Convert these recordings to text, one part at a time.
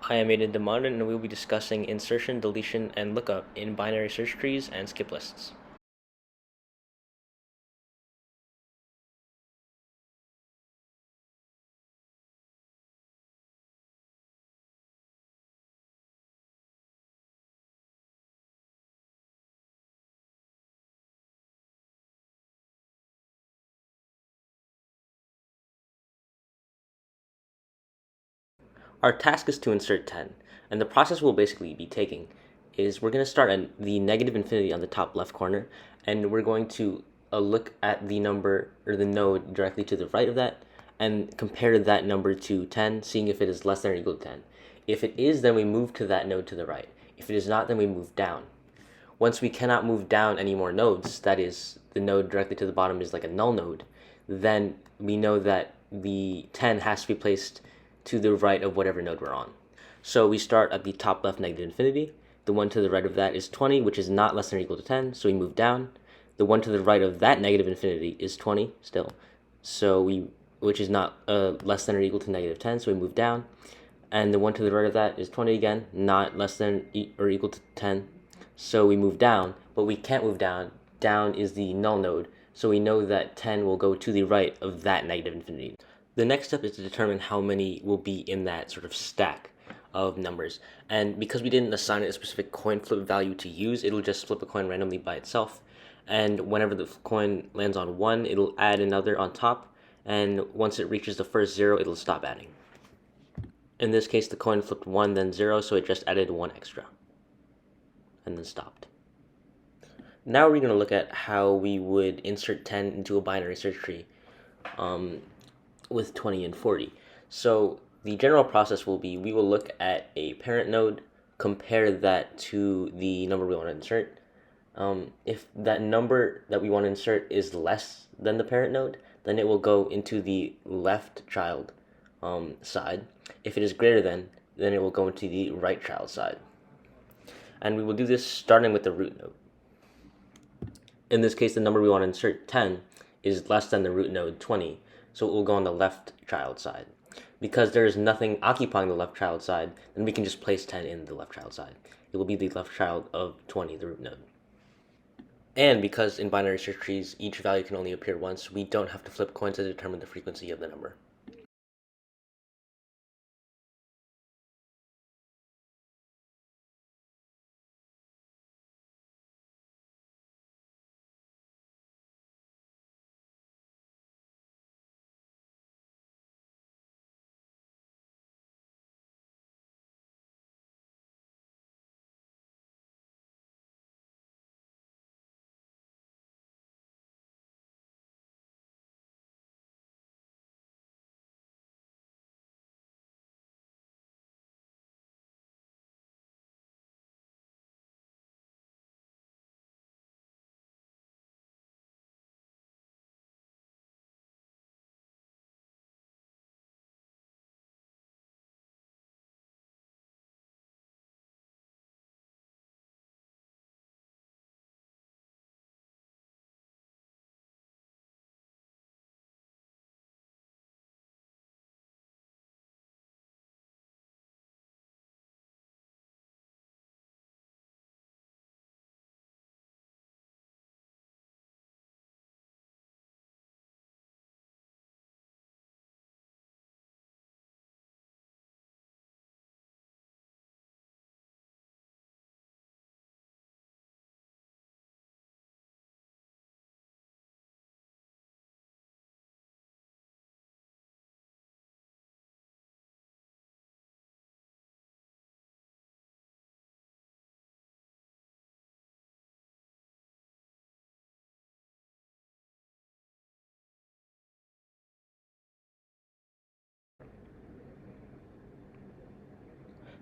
I am Aiden Demond, and we will be discussing insertion, deletion, and lookup in binary search trees and skip lists. Our task is to insert 10, and the process we'll basically be taking is we're going to start at the negative infinity on the top left corner, and we're going to look at the number or the node directly to the right of that and compare that number to 10, seeing if it is less than or equal to 10. If it is, then we move to that node to the right. If it is not, then we move down. Once we cannot move down any more nodes, that is, the node directly to the bottom is like a null node, then we know that the 10 has to be placed to the right of whatever node we're on. So we start at the top left negative infinity. The one to the right of that is 20, which is not less than or equal to 10, so we move down. The one to the right of that negative infinity is 20 still, which is not less than or equal to negative 10, so we move down. And the one to the right of that is 20 again, not less than or equal to 10, so we move down, but we can't move down. Down is the null node, so we know that 10 will go to the right of that negative infinity. The next step is to determine how many will be in that sort of stack of numbers. And because we didn't assign it a specific coin flip value to use, it'll just flip a coin randomly by itself. And whenever the coin lands on 1, it'll add another on top. And once it reaches the first 0, it'll stop adding. In this case, the coin flipped 1, then 0, so it just added 1 extra. And then stopped. Now we're going to look at how we would insert 10 into a binary search tree with 20 and 40. So the general process will be we will look at a parent node, compare that to the number we want to insert. If that number that we want to insert is less than the parent node, then it will go into the left child side. If it is greater than, then it will go into the right child side. And we will do this starting with the root node. In this case, the number we want to insert, 10, is less than the root node, 20, so it will go on the left child side. Because there is nothing occupying the left child side, then we can just place 10 in the left child side. It will be the left child of 20, the root node. And because in binary search trees, each value can only appear once, we don't have to flip coins to determine the frequency of the number.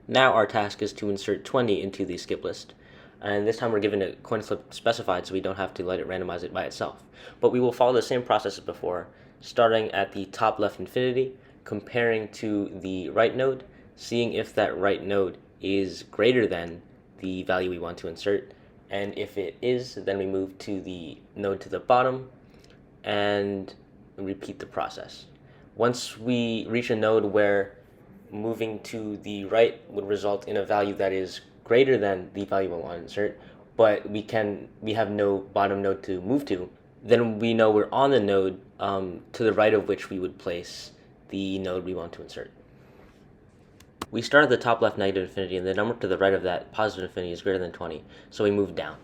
Now our task is to insert 20 into the skip list. And this time we're given a coin flip specified, so we don't have to let it randomize it by itself. But we will follow the same process as before, starting at the top left infinity, comparing to the right node, seeing if that right node is greater than the value we want to insert. And if it is, then we move to the node to the bottom and repeat the process. Once we reach a node where moving to the right would result in a value that is greater than the value we want to insert, but we have no bottom node to move to, then we know we're on the node to the right of which we would place the node we want to insert. We start at the top left negative infinity, and the number to the right of that positive infinity is greater than 20, so we move down.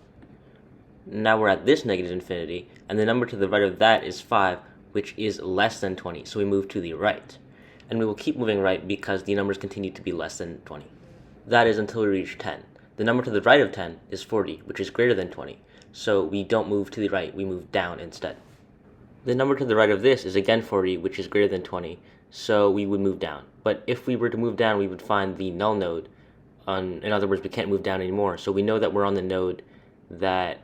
Now we're at this negative infinity, and the number to the right of that is 5, which is less than 20, so we move to the right. And we will keep moving right because the numbers continue to be less than 20. That is until we reach 10. The number to the right of 10 is 40, which is greater than 20, so we don't move to the right, we move down instead. The number to the right of this is again 40, which is greater than 20, so we would move down. But if we were to move down, we would find the null node. In other words, we can't move down anymore, so we know that we're on the node that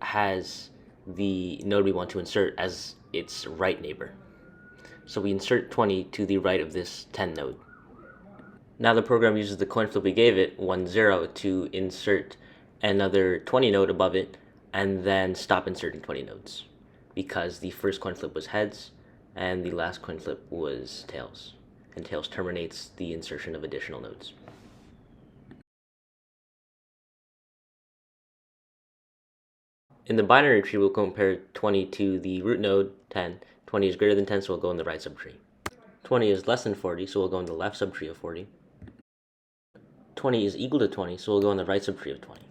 has the node we want to insert as its right neighbor. So we insert 20 to the right of this 10 node. Now the program uses the coin flip we gave it, 1, 0, to insert another 20 node above it, and then stop inserting 20 nodes, because the first coin flip was heads, and the last coin flip was tails, and tails terminates the insertion of additional nodes. In the binary tree, we'll compare 20 to the root node, 10. 20 is greater than 10, so we'll go in the right subtree. 20 is less than 40, so we'll go in the left subtree of 40. 20 is equal to 20, so we'll go in the right subtree of 20.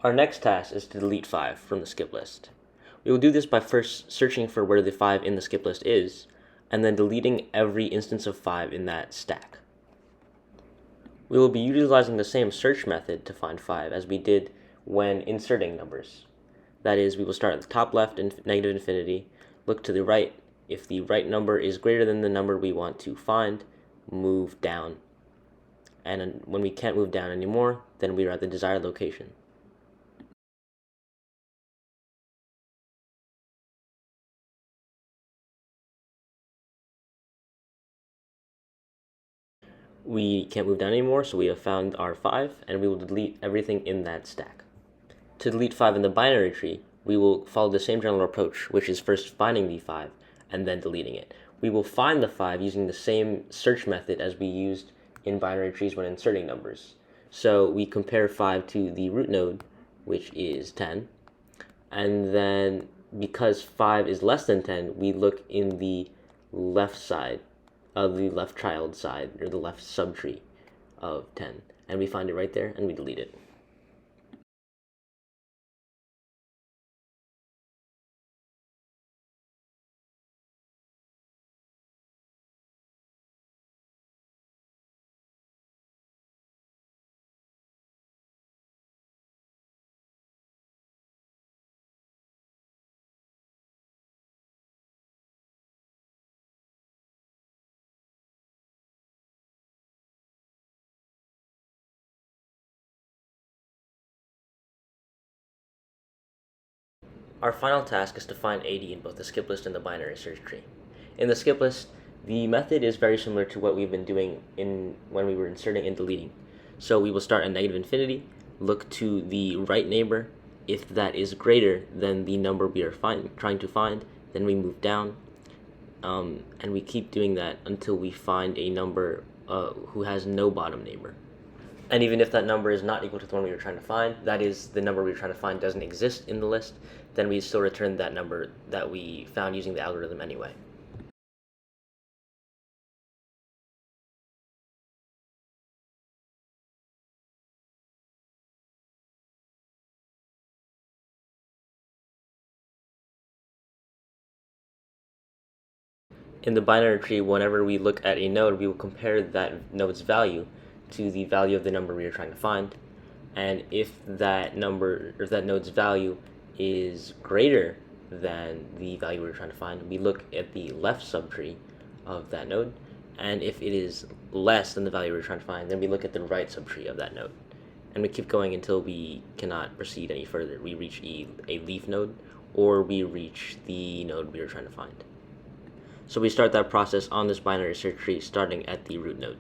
Our next task is to delete 5 from the skip list. We will do this by first searching for where the 5 in the skip list is, and then deleting every instance of 5 in that stack. We will be utilizing the same search method to find 5 as we did when inserting numbers. That is, we will start at the top left in negative infinity, look to the right. If the right number is greater than the number we want to find, move down. And when we can't move down anymore, then we are at the desired location. We can't move down anymore, so we have found our 5, and we will delete everything in that stack. To delete 5 in the binary tree, we will follow the same general approach, which is first finding the 5 and then deleting it. We will find the 5 using the same search method as we used in binary trees when inserting numbers. So we compare 5 to the root node, which is 10, and then because 5 is less than 10, we look in the left side of the left child side, or the left subtree of 10, and we find it right there, and we delete it. Our final task is to find 80 in both the skip list and the binary search tree. In the skip list, the method is very similar to what we've been doing when we were inserting and deleting. So we will start at negative infinity, look to the right neighbor. If that is greater than the number we are trying to find, then we move down, and we keep doing that until we find a number who has no bottom neighbor. And even if that number is not equal to the one we were trying to find, that is, the number we were trying to find doesn't exist in the list, then we still return that number that we found using the algorithm anyway. In the binary tree, whenever we look at a node, we will compare that node's value to the value of the number we are trying to find. And if that node's value is greater than the value we're trying to find, we look at the left subtree of that node, and if it is less than the value we're trying to find, then we look at the right subtree of that node. And we keep going until we cannot proceed any further. We reach a leaf node, or we reach the node we are trying to find. So we start that process on this binary search tree starting at the root node.